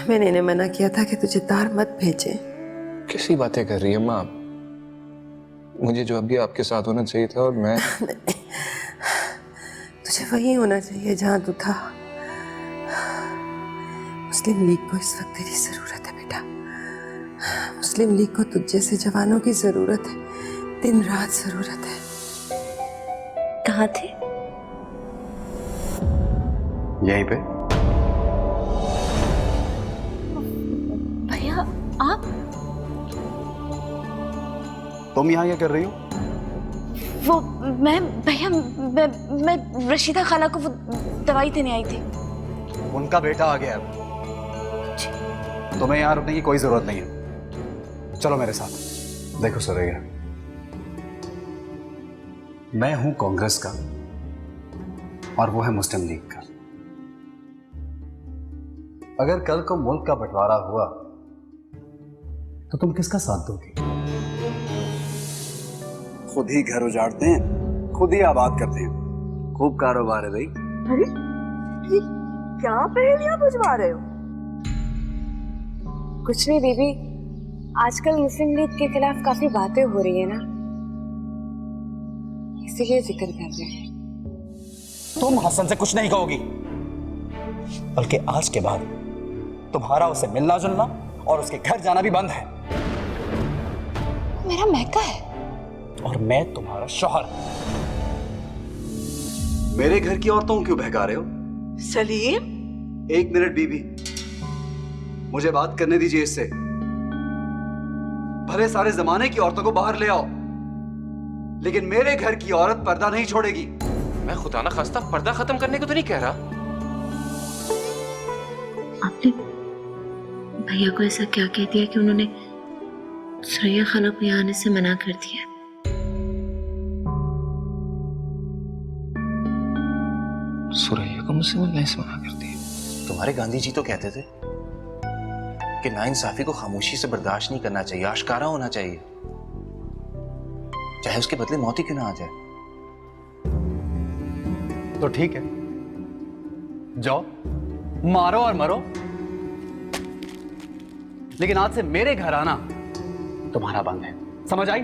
मैंने इन्हें मना किया था कि तुझे तार मत भेजे। कैसी बातें कर रही है माँ? मुझे जो अभी आपके साथ होना चाहिए था और मैं तुझे वहीं होना चाहिए जहां तू था। मुस्लिम लीग को इस वक्त तेरी जरूरत है बेटा। मुस्लिम लीग को तुझ जैसे जवानों की जरूरत है, दिन रात जरूरत है। कहाँ थे? यहीं पे। भैया आप? तुम यहाँ क्या कर रही हो? वो मैं भैया मैं रशीदा खाला को वो दवाई देने आई थी। उनका बेटा आ गया है। तुम्हें यहाँ रुकने की कोई जरूरत नहीं है। चलो मेरे साथ। देखो सुरैया, मैं हूं कांग्रेस का और वो है मुस्लिम लीग का। अगर कल को मुल्क का बंटवारा हुआ तो तुम किसका साथ दोगे? खुद ही घर उजाड़ते हैं, खुद ही आबाद करते हैं। खूब कारोबार है भाई। अरे क्या पहेलियां बुझवा रहे हो? कुछ नहीं दीदी, आजकल मुस्लिम लीग के खिलाफ काफी बातें हो रही है ना, इसीलिए जिक्र कर रहे हैं। तुम हसन से कुछ नहीं कहोगी, बल्कि आज के बाद तुम्हारा उसे मिलना जुलना और उसके घर जाना भी बंद है। मेरा महका है और मैं तुम्हारा शौहर। मेरे घर की औरतों को क्यों बहका रहे हो? सलीम, एक मिनट बीबी, मुझे बात करने दीजिए इससे। भले सारे जमाने की औरतों को बाहर ले आओ, लेकिन मेरे घर की औरत पर्दा नहीं छोड़ेगी। मैं खुदा ना खास्ता पर्दा खत्म करने को तो नहीं कह रहा। आपने भैया को ऐसा क्या कह दिया कि उन्होंने सुरैया खाला को यहाँ आने से मना कर दिया? सुरैया को मुझसे मिलने से मना कर दिया? तुम्हारे गांधी जी तो कहते थे कि नाइंसाफी को खामोशी से बर्दाश्त नहीं करना चाहिए, आश्कारा होना चाहिए, चाहे उसके बदले मौत ही क्यों ना आ जाए। तो ठीक है, जाओ मारो और मरो, लेकिन आज से मेरे घर आना तुम्हारा बंद है, समझ आई?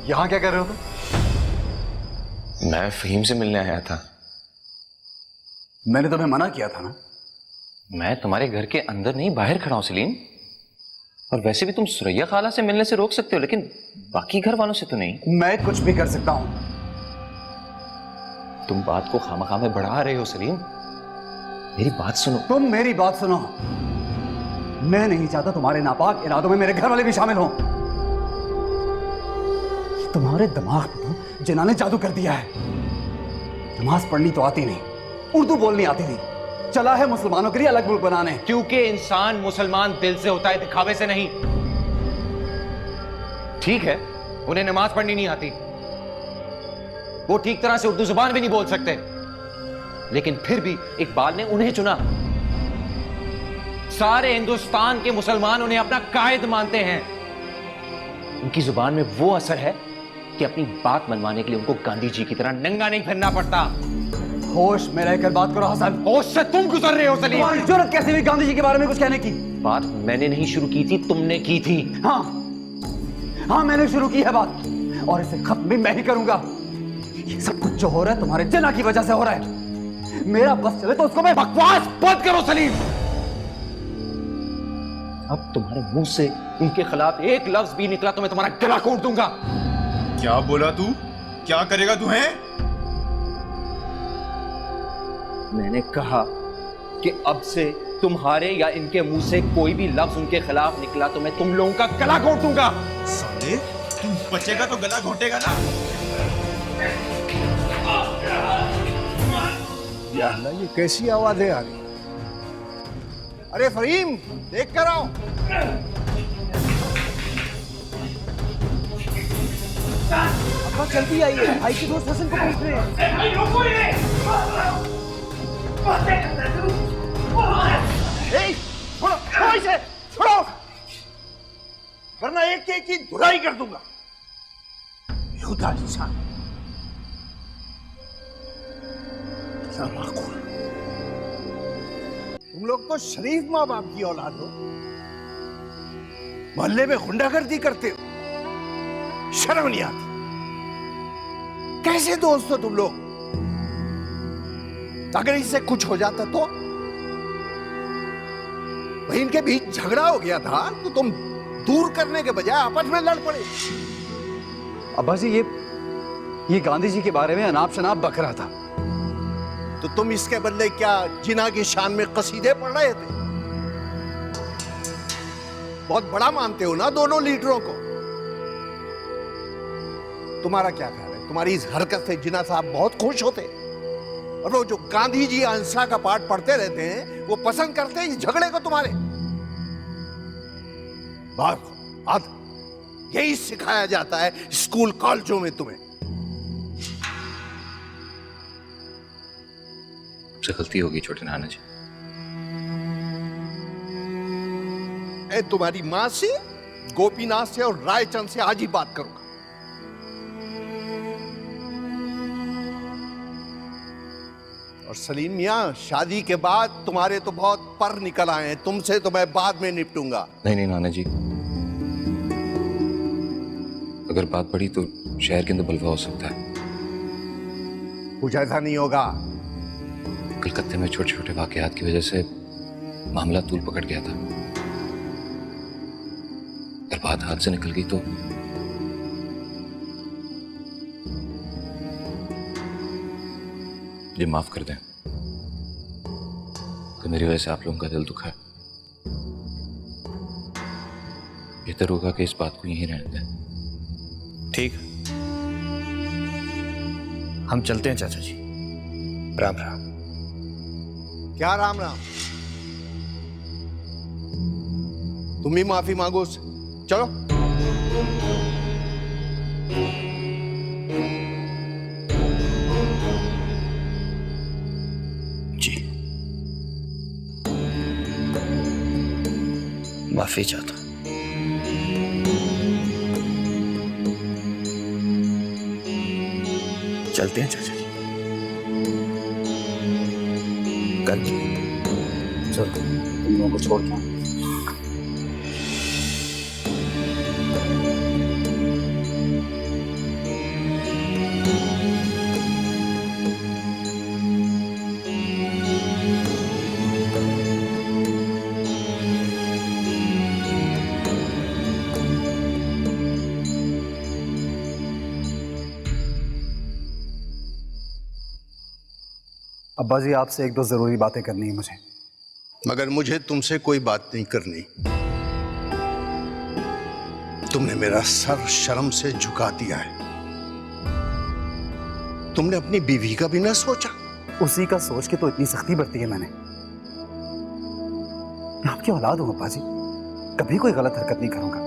यहां क्या कर रहे हो तुम? मैं फहीम से मिलने आया था। मैंने तुम्हें मना किया था ना। मैं तुम्हारे घर के अंदर नहीं, बाहर खड़ा हूं सलीम। और वैसे भी तुम सुरैया खाला से मिलने से रोक सकते हो, लेकिन बाकी घर वालों से तो नहीं। मैं कुछ भी कर सकता हूं। तुम बात को खामखा में बढ़ा रहे हो सलीम, मेरी बात सुनो। तुम मेरी बात सुनो। मैं नहीं चाहता तुम्हारे नापाक इरादों में मेरे घर वाले भी शामिल हों। तुम्हारे दिमाग में तो जिन्ना ने जादू कर दिया है। नमाज पढ़नी तो आती नहीं, उर्दू बोलनी आती नहीं, चला है मुसलमानों के लिए अलग मुल्क बनाने। क्योंकि इंसान मुसलमान दिल से होता है, दिखावे से नहीं। ठीक है, उन्हें नमाज पढ़नी नहीं आती, वो ठीक तरह से उर्दू जुबान भी नहीं बोल सकते, लेकिन फिर भी इकबाल ने उन्हें चुना। सारे हिंदुस्तान के मुसलमान उन्हें अपना कायद मानते हैं। उनकी जुबान में वो असर है कि अपनी बात मनवाने के लिए उनको गांधी जी की तरह नंगा नहीं फिरना पड़ता। होश में रहकर बात करो हसन। होश से तुम गुजर रहे हो सलीम। तुम्हारी जुर्रत कैसे हुई गांधी जी के बारे में कुछ कहने की? बात मैंने नहीं शुरू की थी, तुमने की थी। हाँ, मैंने शुरू की है बात, और इसे खत्म भी मैं ही करूंगा। ये सब कुछ जो हो रहा है तुम्हारे जना की वजह से हो रहा है। मेरा बस चले तो उसको मैं बकवास बंद करो सलीम। अब तुम्हारे मुंह से उनके खिलाफ एक लफ्ज भी निकला तो मैं तुम्हारा गला घोंट दूंगा। क्या बोला तू? क्या करेगा तू? है मैंने कहा कि अब से तुम्हारे या इनके मुंह से कोई भी लफ्ज उनके खिलाफ निकला तो मैं तुम लोगों का गला घोंट दूंगा। साले, तू बचेगा तो गला घोटेगा ना। या अल्लाह, ये कैसी आवाजें आ रही? अरे फहीम, देख कर आओ। अब्बा जल्दी आइए, भाई के दोस्त हसन को पूछ रहे हैं। छोड़ो छोड़ो इसे, छोड़ो, वरना एक एक की धुलाई कर दूंगा। बेहुदा इंसान, तुम लोग तो शरीफ माँ बाप की औलाद हो, मोहल्ले में गुंडागर्दी करते हो, शर्म नहीं आती? कैसे दोस्त हो तुम लोग? अगर इससे कुछ हो जाता तो? भाई इनके बीच झगड़ा हो गया था तो तुम दूर करने के बजाय आपस में लड़ पड़े। अब्बा जी ये गांधी जी के बारे में अनाप शनाप बक रहा था। तो तुम इसके बदले क्या जिना की शान में कसीदे पढ़ रहे थे? बहुत बड़ा मानते हो ना दोनों लीडरों को। तुम्हारा क्या ख्याल है? तुम्हारी इस हरकत से जिना साहब बहुत खुश होते, और वो जो गांधी जी अहिंसा का पाठ पढ़ते रहते हैं वो पसंद करते हैं इस झगड़े को तुम्हारे। बात यही सिखाया जाता है स्कूल कॉलेजों में तुम्हें। से गलती होगी छोटे नाना जी। तुम्हारी मां से, गोपीनाथ से और रायचंद से आज ही बात करूंगा। और सलीम मियां, शादी के बाद तुम्हारे तो बहुत पर निकल आए हैं, तुमसे तो मैं बाद में निपटूंगा। नहीं नहीं नाना जी, अगर बात बढ़ी तो शहर के अंदर बलवा हो सकता है। कुछ ऐसा नहीं होगा। कलकत्ते में छोटे छोटे वाकयात की वजह से मामला तूल पकड़ गया था। अगर बात हाथ से निकल गई तो मुझे माफ कर दें कि मेरी वजह से आप लोगों का दिल दुखा है। बेहतर होगा कि इस बात को यहीं रहने दें। ठीक, हम चलते हैं चाचा जी। राम राम। क्या राम राम? तुम ही माफी मांगो उससे। चलो। जी, माफी चाहता हूं। चलते हैं चाचा जी। कल चलो तुम लोगों को छोड़ के। अब्बा जी, आपसे एक दो जरूरी बातें करनी है मुझे। मगर मुझे तुमसे कोई बात नहीं करनी। तुमने मेरा सर शर्म से झुका दिया है। तुमने अपनी बीवी का भी ना सोचा। उसी का सोच के तो इतनी सख्ती बरती है मैंने। मैं आपकी औलाद हूं अब्बा जी, कभी कोई गलत हरकत नहीं करूंगा।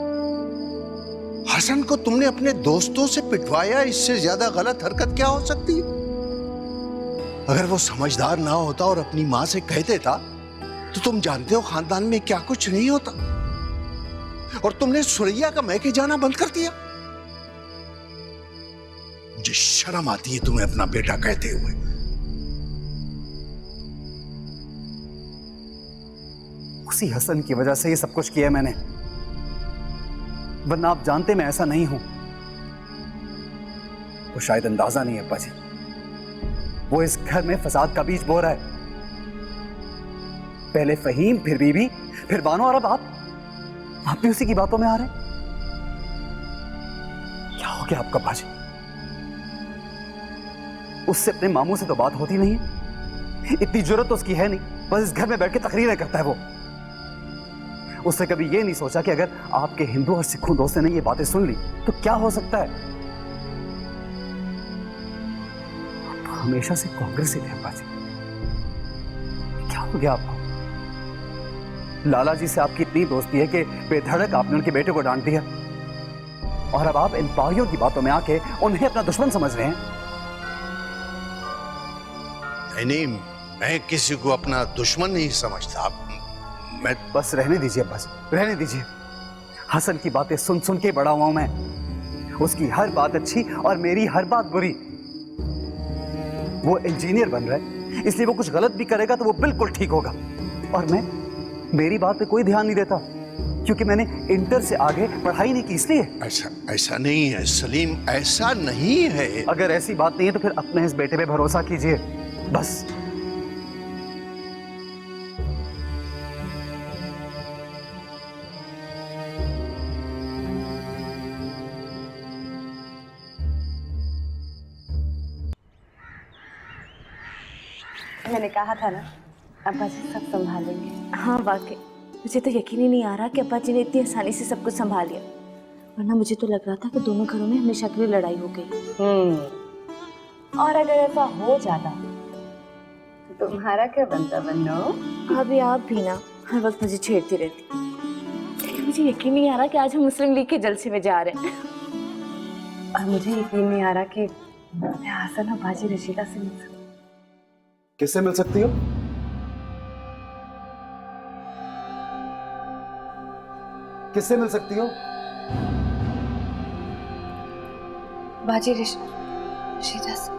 हसन को तुमने अपने दोस्तों से पिटवाया, इससे ज्यादा गलत हरकत क्या हो सकती है? अगर वो समझदार ना होता और अपनी मां से कह देता तो तुम जानते हो खानदान में क्या कुछ नहीं होता। और तुमने सुरैया का मैके जाना बंद कर दिया। मुझे शर्म आती है तुम्हें अपना बेटा कहते हुए। उसी हसन की वजह से ये सब कुछ किया मैंने, वरना आप जानते मैं ऐसा नहीं हूं। तो शायद अंदाजा नहीं है अब्बा जी, वो इस घर में फसाद का बीज बो रहा है। पहले फहीम, फिर बीबी, फिर बानो, और अब आप भी उसी की बातों में आ रहे हैं। क्या हो गया आपका बाजी? उससे अपने मामू से तो बात होती नहीं है, इतनी जरूरत तो उसकी है नहीं, बस इस घर में बैठ के तकरीरें करता है वो। उसने कभी ये नहीं सोचा कि अगर आपके हिंदू और सिखों दोस्तों ने ये बातें सुन ली तो क्या हो सकता है। हमेशा से कांग्रेस ही थे अब्बा जी, क्या हो गया आपको? लाला जी से आपकी इतनी दोस्ती है कि बेधड़क आपने उनके बेटे को डांट दिया, और अब आप इन पारियों की बातों में आके उन्हें अपना दुश्मन समझ रहे हैं। नहीं, मैं किसी को अपना दुश्मन नहीं समझता। मैं बस रहने दीजिए अब्बा जी, रहने दीजिए। हसन की बातें सुन सुन के बड़ा हुआ हूं मैं। उसकी हर बात अच्छी और मेरी हर बात बुरी। वो इंजीनियर बन रहा है, इसलिए वो कुछ गलत भी करेगा तो वो बिल्कुल ठीक होगा। और मैं, मेरी बात पे कोई ध्यान नहीं देता, क्योंकि मैंने इंटर से आगे पढ़ाई नहीं की इसलिए। ऐसा नहीं है सलीम, ऐसा नहीं है। अगर ऐसी बात नहीं है तो फिर अपने इस बेटे पे भरोसा कीजिए बस। मैंने कहा था ना, अब्बा जी सब संभालेंगे। हाँ वाकई मुझे तो यकीन ही नहीं आ रहा कि अब्बा जी ने इतनी आसानी से सब कुछ संभाल लिया, वरना मुझे तो लग रहा था कि दोनों घरों में हमेशा के लिए लड़ाई हो गई। और अगर ऐसा हो जाता तो तुम्हारा क्या बनता बन्नो? अभी आप भी ना हर वक्त मुझे छेड़ती रहती, लेकिन मुझे यकीन नहीं आ रहा कि आज हम मुस्लिम लीग के जलसे में जा रहे हैं। और मुझे यकीन नहीं आ रहा कि मैं हसन और बाजी रशीदा से मिल सकती। किससे मिल सकती हो? किससे मिल सकती हो? बाजी रशीदा से।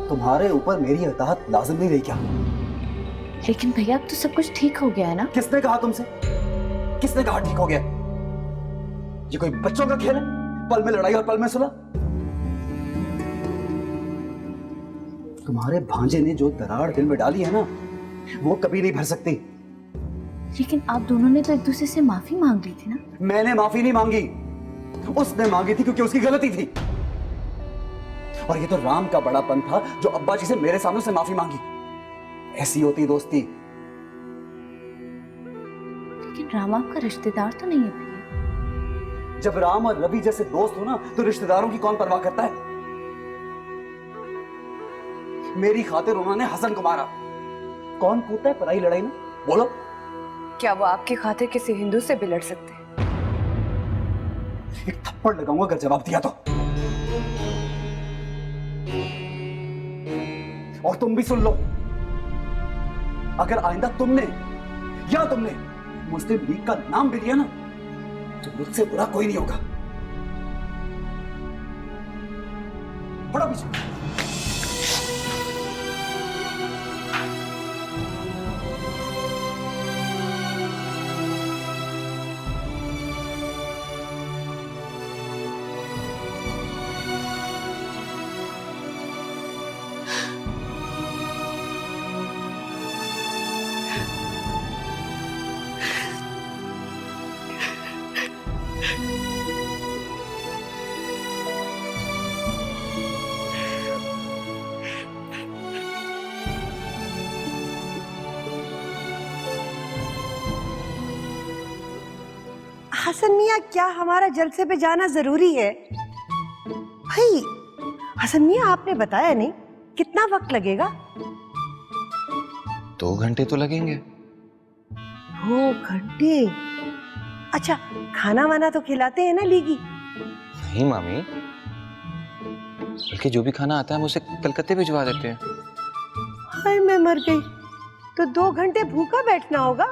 तुम्हारे ऊपर मेरी अताहत लाजिम नहीं रही क्या? लेकिन भैया अब तो सब कुछ ठीक हो गया है ना? किसने कहा तुमसे? किसने कहा ठीक हो गया? ये कोई बच्चों का खेल है? पल में लड़ाई और पल में सुलह? तुम्हारे भांजे ने जो दरार दिल में डाली है ना, वो कभी नहीं भर सकती। लेकिन आप दोनों ने तो एक दूसरे से माफी मांग ली थी ना? मैंने माफी नहीं मांगी, उसने मांगी थी, क्योंकि उसकी गलती थी। और ये तो राम का बड़ापन था जो अब्बा जी से मेरे सामने से माफी मांगी। ऐसी होती दोस्ती। लेकिन राम आपका रिश्तेदार तो नहीं है भैया। जब राम और रवि जैसे दोस्त हो ना, तो रिश्तेदारों की कौन परवाह करता है? मेरी खातिर उन्होंने हसन को मारा। कौन कूदता है पराई लड़ाई में? बोलो। क्या वो आपकी खातिर किसी हिंदू से भी लड़ सकते हैं? एक थप्पड़ लगाऊंगा अगर जवाब दिया तो। और तुम भी सुन लो, अगर आइंदा तुमने मुस्लिम लीग का नाम भी लिया ना, तो मुझसे बुरा कोई नहीं होगा। बड़ा पीछे। हसन मियाँ, क्या हमारा जलसे पे जाना जरूरी है? भाई हसन मियाँ, आपने बताया नहीं कितना वक्त लगेगा? 2 घंटे तो लगेंगे। 2 घंटे? अच्छा, खाना वाना तो खिलाते हैं ना लीगी? नहीं मामी, बल्कि जो भी खाना आता है हम उसे कलकत्ते भिजवा देते हैं। हाय मैं मर गई, तो 2 घंटे भूखा बैठना होगा।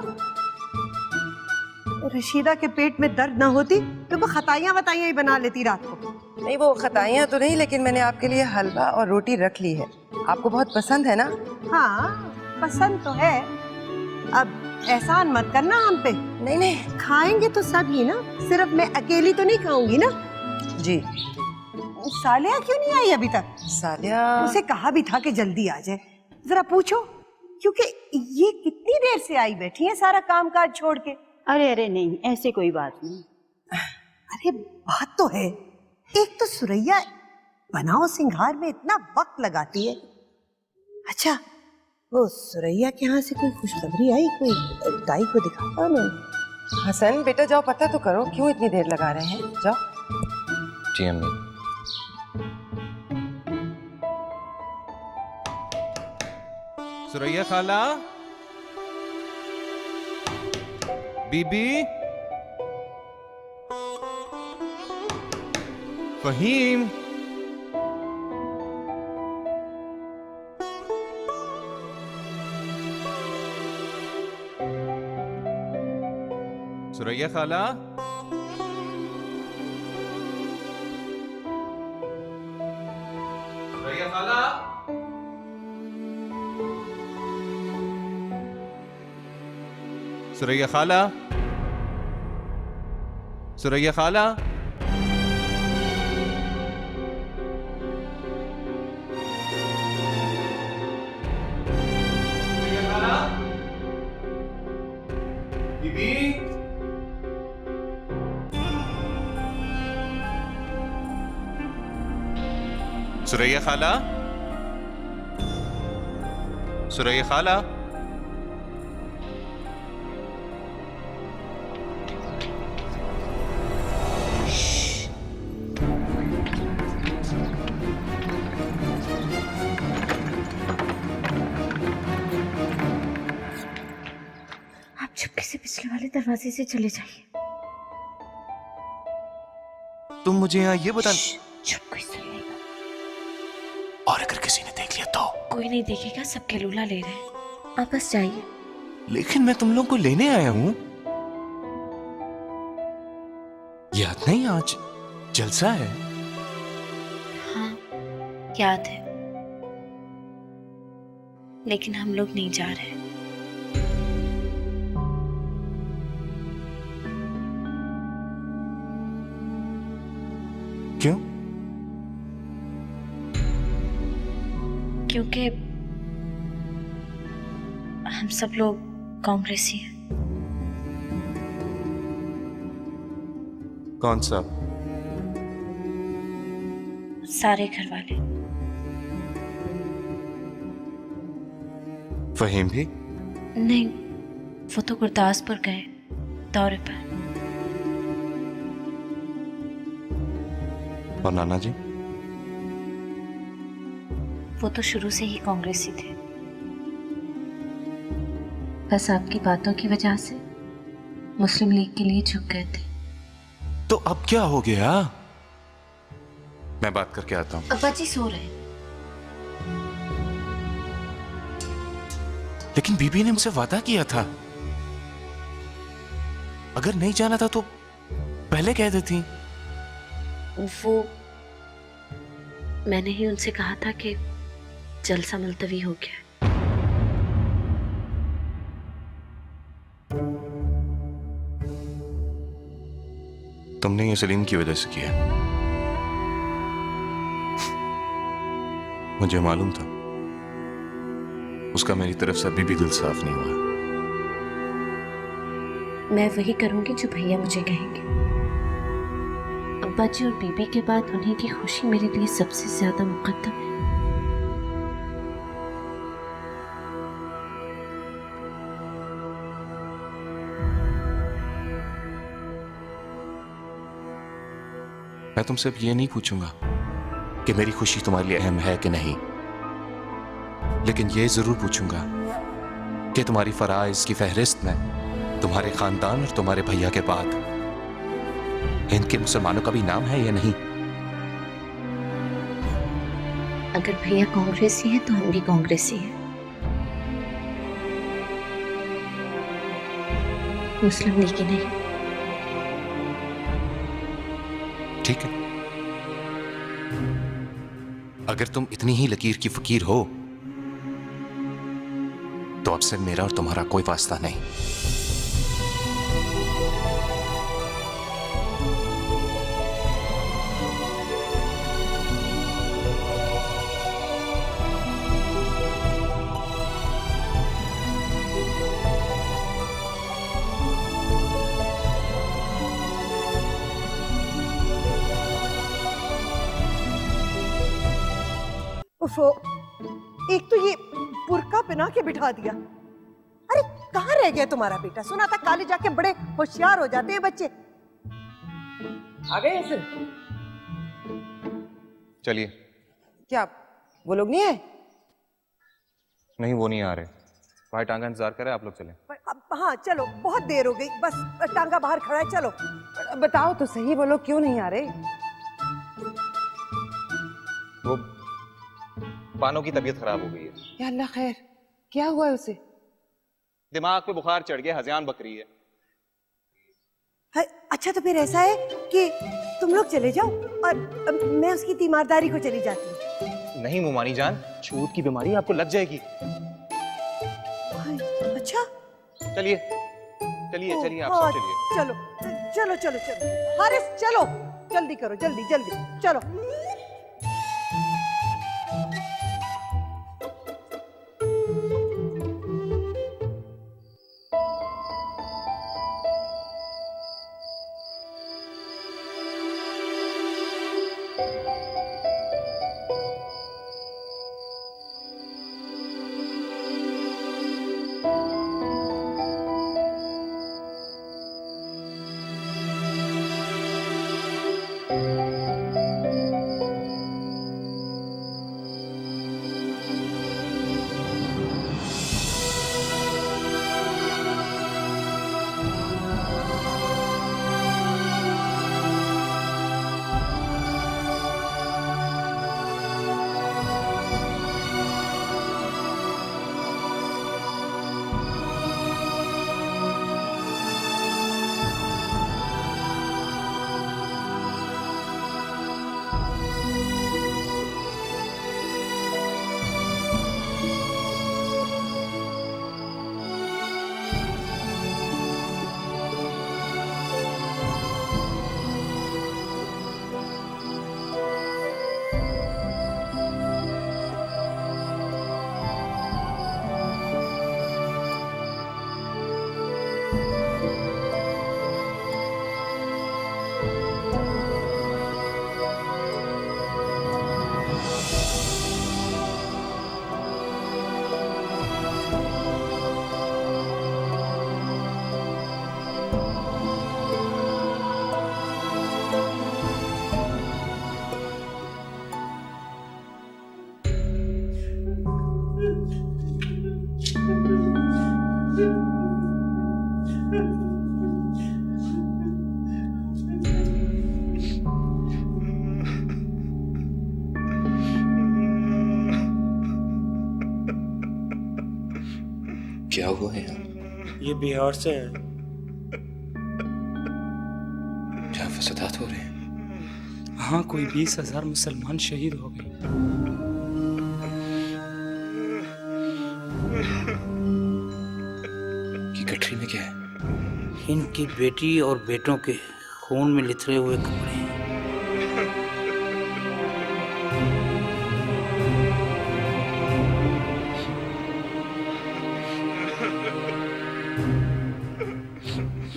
रशीदा के पेट में दर्द ना होती तो वो खताइयाँ वताइयाँ ही बना लेती रात को। नहीं, वो खताइयाँ तो नहीं, लेकिन मैंने आपके लिए हलवा और रोटी रख ली है। आपको बहुत पसंद है ना? हाँ पसंद तो है। अब एहसान मत करना हम पे। नहीं नहीं, खाएंगे तो सब ही ना, सिर्फ मैं अकेली तो नहीं खाऊंगी ना। जी। सालिया क्यों नहीं आई अभी तक? सालिया, उसे कहा भी था कि जल्दी आ जाए, जरा पूछो, क्योंकि ये कितनी देर से आई बैठी है सारा काम काज छोड़ के। अरे नहीं, ऐसे कोई बात नहीं। अरे बात तो है, एक तो सुरैया बनाओ सिंगार में इतना वक्त लगाती है। अच्छा, वो सुरैया के यहाँ से कोई खुशखबरी आई? कोई दाई को दिखाता ना? हसन बेटा जाओ, पता तो करो क्यों इतनी देर लगा रहे हैं। जाओ। जी अम्मी। सुरैया खाला, बीबी, फहीम, सुरैया खाला, सुरैया खाला, सुरैया खाला, सुरैया खाला, सुरैया खाला, बीबी, सुरैया खाला, सुरैया खाला, आप चुपके से पिछले वाले दरवाजे से चले जाइए। तुम मुझे यहाँ ये बता। चुप, कोई सुन लेगा। और अगर किसी ने देख लिया तो? कोई नहीं देखेगा, सबके लूला ले रहे हैं। आप बस जाइए। लेकिन मैं तुम लोग को लेने आया हूं। याद नहीं आज जलसा है? हाँ, याद है, लेकिन हम लोग नहीं जा रहे। क्यों? क्योंकि हम सब लोग कांग्रेसी हैं। कौन सा? सारे घर वाले। फहीम भी? नहीं, वो तो गुरदासपुर गए दौरे पर। और नाना जी? वो तो शुरू से ही कांग्रेसी थे, बस आपकी बातों की वजह से मुस्लिम लीग के लिए झुक गए थे। तो अब क्या हो गया? मैं बात करके आता हूं। अब्बा जी सो रहे हैं। लेकिन बीबी ने मुझसे वादा किया था, अगर नहीं जाना था तो पहले कह देती। वो मैंने ही उनसे कहा था कि जलसा मुलतवी हो गया। तुमने ये सलीम की वजह से किया। मुझे मालूम था उसका मेरी तरफ से अभी भी दिल साफ नहीं हुआ। मैं वही करूंगी जो भैया मुझे कहेंगे। अब्बा जी और बीबी के बाद उन्हीं की खुशी मेरे लिए सबसे ज्यादा मुकद्दम है। मैं तुमसे अब ये नहीं पूछूंगा कि मेरी खुशी तुम्हारे लिए अहम है कि नहीं, लेकिन ये जरूर पूछूंगा कि तुम्हारी फराइज की फहरिस्त में तुम्हारे खानदान और तुम्हारे भैया के बाद हिंद के मुसलमानों का भी नाम है या नहीं। अगर भैया कांग्रेसी है तो हम भी कांग्रेसी हैं। मुस्लिम लीग की नहीं। ठीक है, अगर तुम इतनी ही लकीर की फकीर हो तो अब से मेरा और तुम्हारा कोई वास्ता नहीं। उफो, एक तो ये बुर्का पहना के बिठा दिया। अरे कहाँ रह गया तुम्हारा बेटा? सुना था कॉलेज जाके बड़े होशियार हो जाते हैं बच्चे। आ गए फिर? चलिए। क्या वो लोग नहीं आए? नहीं, वो नहीं आ रहे। भाई टांगा इंतजार करे, आप लोग चलें। हाँ चलो, बहुत देर हो गई, बस टांगा बाहर खड़ा है, चलो। बताओ तो सही, वो लोग क्यों नहीं आ रहे? वो बानो की तबीयत खराब हो गई है। या अल्लाह खैर, क्या हुआ है उसे? दिमाग पे बुखार चढ़ गया, हज़यान बकरी है। अच्छा तो फिर ऐसा है कि तुम लोग चले जाओ और मैं उसकी तीमारदारी को चली जाती हूँ। नहीं मुमानी जान, छूत की बीमारी आपको लग जाएगी। अच्छा चलिए चलिए चलिए, आप हाँ, सब चलिए। चलो चलो चलो चलो हारिस, चलो जल्दी करो, जल्दी जल्दी चलो। क्या हुआ है यहाँ? ये बिहार से है। क्या फसादात हो रहे हैं? हाँ, कोई 20,000 मुसलमान शहीद हो गए। ये गठरी में क्या है? इनकी बेटी और बेटों के खून में लिथरे हुए कपड़े हैं।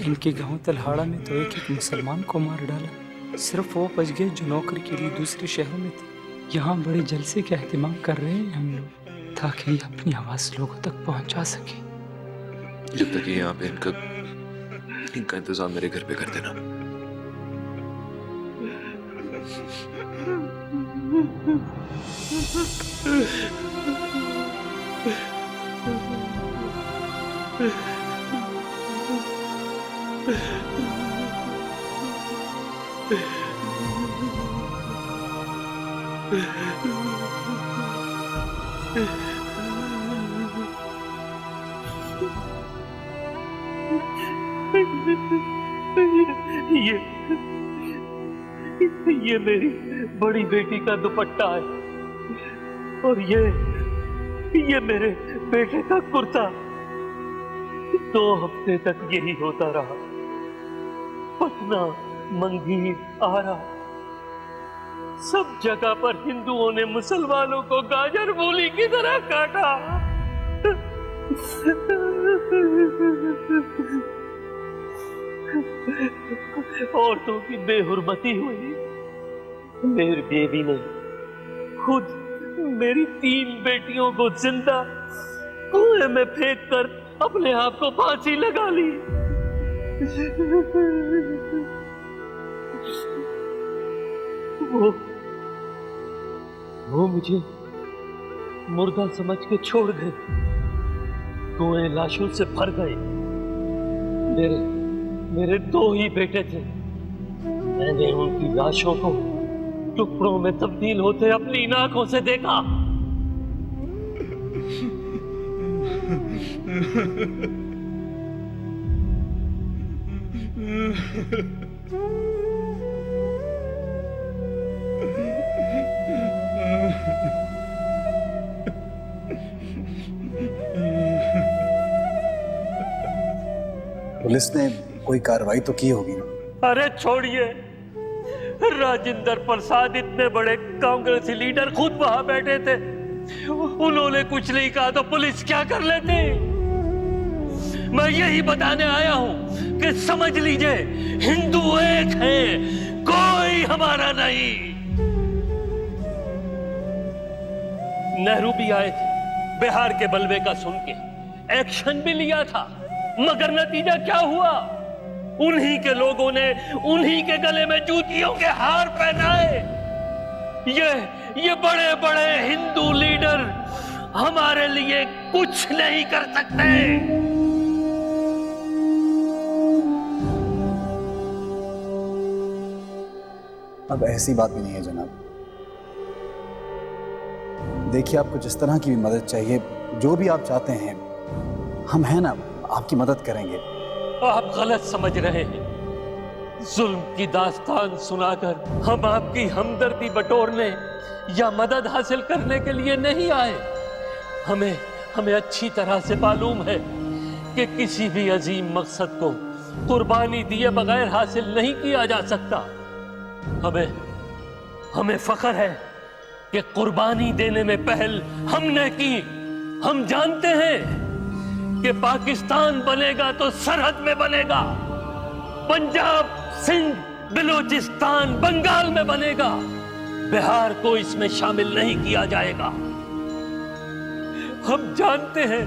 इनके गांव तलहाड़ा में तो एक मुसलमान को मार डाला। सिर्फ वो बच गए जो नौकरी के लिए दूसरे शहरों में थे। यहाँ बड़े जलसे का एहतमाम कर रहे हैं हम लोग, ताकि अपनी आवाज लोगों तक पहुंचा सके। जब तक ये यहाँ पे इनका इंतजाम मेरे घर पे कर देना। ये मेरी बड़ी बेटी का दुपट्टा है और ये मेरे बेटे का कुर्ता। 2 हफ्ते तक यही होता रहा। पटना, मंगीर, आरा, सब जगह पर हिंदुओं ने मुसलमानों को गाजर मूली की तरह काटा। औरतों की बेहुरमती हुई। मेरी बेबी ने खुद मेरी 3 बेटियों को जिंदा कुएं में फेंक कर अपने आप को फांसी लगा ली। वो मुझे मुर्दा समझ के छोड़ गए। कुएं लाशों से भर गए। मेरे 2 ही बेटे थे। मैंने उनकी लाशों को टुकड़ों में तब्दील होते अपनी आंखों से देखा। पुलिस ने कोई कार्रवाई तो की होगी ना? अरे छोड़िए, राजेंद्र प्रसाद इतने बड़े कांग्रेसी लीडर खुद वहां बैठे थे, उन्होंने कुछ नहीं कहा तो पुलिस क्या कर लेती। मैं यही बताने आया हूं कि समझ लीजिए, हिंदू एक है, कोई हमारा नहीं। नेहरू भी आए थे बिहार के बलवे का सुन के, एक्शन भी लिया था, मगर नतीजा क्या हुआ? उन्हीं के लोगों ने उन्हीं के गले में जूतियों के हार पहनाए। ये बड़े बड़े हिंदू लीडर हमारे लिए कुछ नहीं कर सकते। अब ऐसी बात भी नहीं है जनाब। देखिए, आपको जिस तरह की भी मदद चाहिए, जो भी आप चाहते हैं, हम हैं ना, आपकी मदद करेंगे। आप गलत समझ रहे हैं। जुल्म की दास्तान सुनाकर हम आपकी हमदर्दी बटोरने या मदद हासिल करने के लिए नहीं आए। हमें अच्छी तरह से मालूम है कि किसी भी अजीम मकसद को कुर्बानी दिए बगैर हासिल नहीं किया जा सकता। हमें फख्र है कि कुर्बानी देने में पहल हमने की। हम जानते हैं कि पाकिस्तान बनेगा तो सरहद में बनेगा, पंजाब, सिंध, बलूचिस्तान, बंगाल में बनेगा, बिहार को इसमें शामिल नहीं किया जाएगा। हम जानते हैं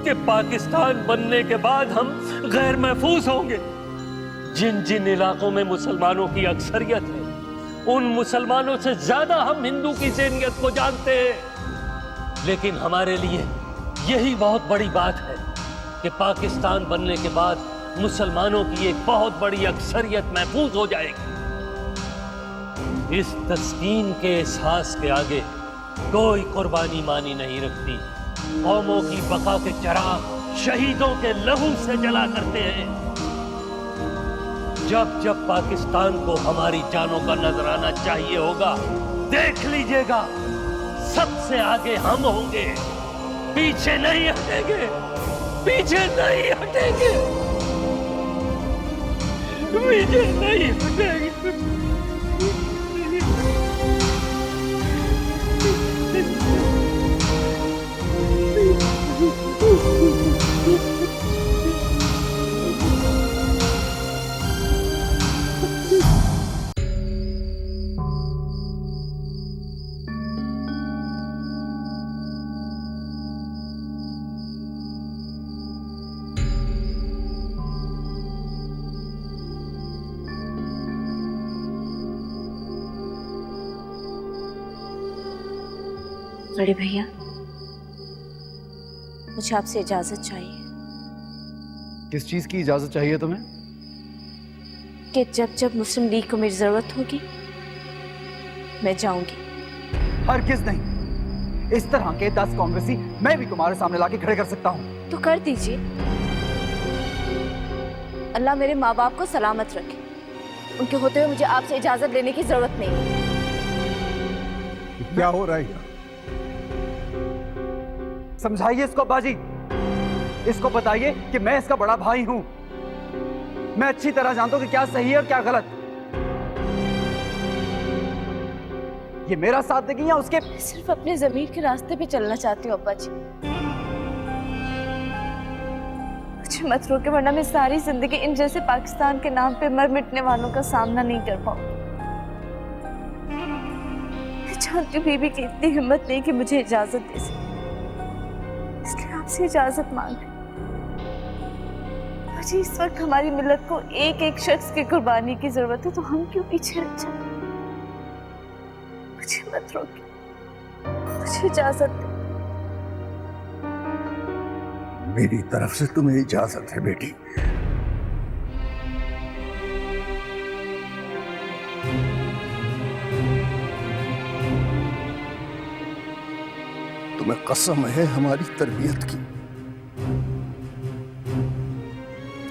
कि पाकिस्तान बनने के बाद हम गैर महफूज होंगे। जिन जिन इलाकों में मुसलमानों की अक्सरियत है, उन मुसलमानों से ज्यादा हम हिंदू की ज़हनियत को जानते हैं। लेकिन हमारे लिए यही बहुत बड़ी बात है कि पाकिस्तान बनने के बाद मुसलमानों की एक बहुत बड़ी अक्सरियत महफूज हो जाएगी। इस तस्कीन के एहसास के आगे कोई कुर्बानी मानी नहीं रखती। कौमों की बका के चिराग शहीदों के लहू से जला करते हैं। जब जब पाकिस्तान को हमारी जानों का नजराना चाहिए होगा, देख लीजिएगा, सबसे आगे हम होंगे, पीछे नहीं हटेंगे, पीछे नहीं हटेंगे, पीछे नहीं हटेंगे। बड़े भैया, मुझे आपसे इजाजत चाहिए। किस चीज की इजाजत चाहिए तुम्हें? कि जब जब मुस्लिम लीग को मेरी जरूरत होगी, मैं जाऊंगी। हरगिज नहीं। इस तरह के 10 कांग्रेसी मैं भी तुम्हारे सामने लाके खड़े कर सकता हूँ। तो कर दीजिए। अल्लाह मेरे माँ बाप को सलामत रखे। उनके होते हुए मुझे आपसे इजाजत लेने की जरूरत नहीं। क्या हो रहा है? समझाइए इसको बाजी। इसको बताइए कि मैं इसका बड़ा भाई हूं। मैं अच्छी तरह जानता हूं कि क्या सही है और क्या गलत। ये मेरा साथ देगी या उसके? मैं सिर्फ अपने जमीर के रास्ते पे चलना चाहती हूँ अब्बा जी। मुझे मत रोके, वरना मैं सारी जिंदगी इन जैसे पाकिस्तान के नाम पे मर मिटने वालों का सामना नहीं कर पाऊंगी। मैं जानती हूँ बीबी की इतनी हिम्मत नहीं कि मुझे इजाजत दे सके, इसलिए आपसे इजाजत मांग रही। मुझे इस वक्त हमारी मिल्लत को एक एक शख्स की कुर्बानी की जरूरत है, तो हम क्यों पीछे रह जाए? मुझे मत रोके, मुझे इजाजत दे। मेरी तरफ से तुम्हें इजाजत है बेटी। तुम्हें कसम है हमारी तरबियत की।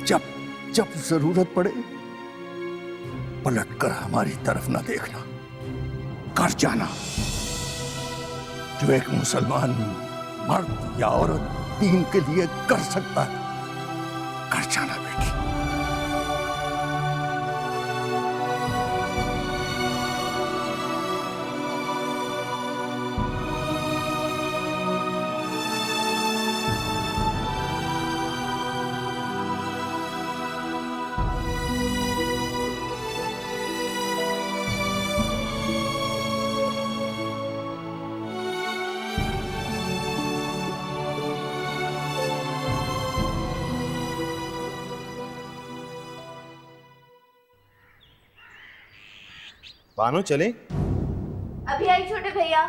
जब जब जरूरत पड़े पलट कर हमारी तरफ ना देखना, कर जाना। जो एक मुसलमान मर्द या औरत दीन के लिए कर सकता है, कर जाना बेटी। बानो चले? अभी आई छोटे भैया।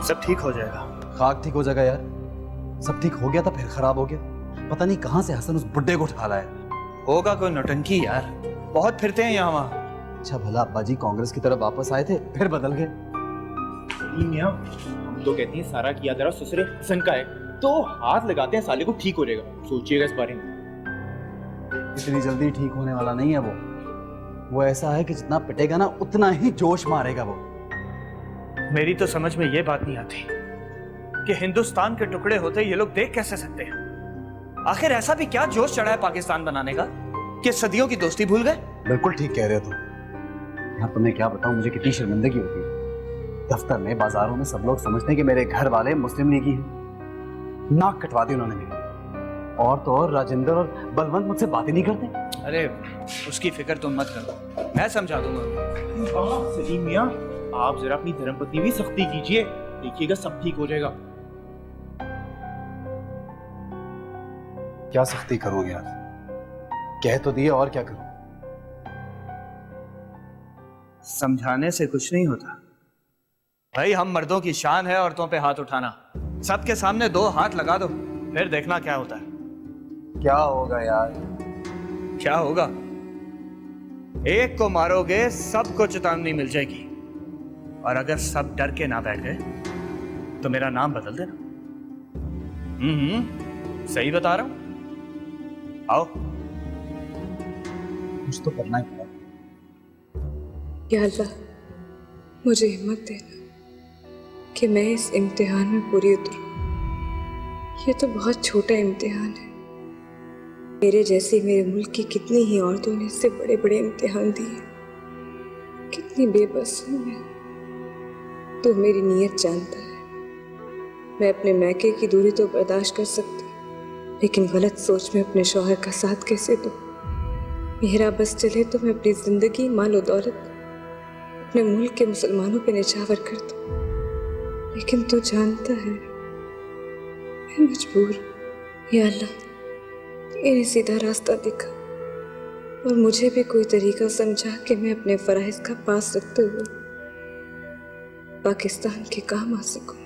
सब ठीक हो जाएगा। खाक ठीक हो जाएगा यार। सब ठीक हो गया था फिर खराब हो गया। पता नहीं कहां से हसन उस बुड्ढे को उठा लाया। होगा कोई नौटंकी यार, बहुत फिरते हैं यहाँ वहाँ। अच्छा भला अब्बा जी कांग्रेस की तरफ वापस आए थे फिर बदल गए। मियां, हम तो कहते हैं सारा किया जरा ससुरे हसन का है, तो हाथ लगाते हैं साले को ठीक हो जाएगा। सोचिएगा इस बारे में। इतनी जल्दी ठीक होने वाला नहीं है वो ऐसा है कि जितना पिटेगा ना उतना ही जोश मारेगा वो। मेरी तो समझ में ये बात नहीं आती कि हिंदुस्तान के टुकड़े होते ये लोग देख कैसे सकते हैं। आखिर ऐसा भी क्या जोश चढ़ा है पाकिस्तान बनाने का कि सदियों की दोस्ती भूल गए। बिल्कुल ठीक कह रहे हो तुम। यार तुम्हें क्या बताऊं, मुझे कितनी शर्मिंदगी होती है। दफ्तर में बाजारों में सब लोग समझते हैं कि मेरे घर वाले मुस्लिम लीगी हैं। नाक कटवा दी उन्होंने मेरी। और तो और राजेंद्र और बलवंत मुझसे बातें नहीं करते। अरे उसकी फिक्र तुम मत करो, मैं समझा दूंगा। सलीम मियां, आप जरा अपनी धर्मपत्नी भी सख्ती कीजिए, देखिएगा सब ठीक हो जाएगा। क्या सख्ती करोगे यार? कह तो दिए, और क्या करूं? समझाने से कुछ नहीं होता भाई। हम मर्दों की शान है औरतों पे हाथ उठाना। सबके सामने 2 हाथ लगा दो, फिर देखना क्या होता है। क्या होगा यार? क्या होगा? एक को मारोगे सबको चेतावनी मिल जाएगी, और अगर सब डर के ना बैठ गए तो मेरा नाम बदल देना। सही बता रहा हूं। आओ, कुछ तो करना ही पड़ा। या अल्लाह, मुझे हिम्मत देना कि मैं इस इम्तिहान में पूरी उतरूं। ये तो बहुत छोटा इम्तिहान है। मेरे जैसी मेरे मुल्क की कितनी ही औरतों ने इससे बड़े बड़े इम्तिहान दिए। कितनी बेबस हूं मैं। तो मेरी नीयत जानता है। मैं अपने मैके की दूरी तो बर्दाश्त कर सकती, लेकिन गलत सोच में अपने शौहर का साथ कैसे दूं? मेरा बस चले तो मैं अपनी जिंदगी, मालो दौलत अपने मुल्क के मुसलमानों पे निछावर कर दूं। लेकिन तू जानता है मैं मजबूर हूं। या अल्लाह, इन्हें सीधा रास्ता दिखा और मुझे भी कोई तरीका समझा कि मैं अपने फराइज का पास रखते हुए पाकिस्तान के काम आ सकूं।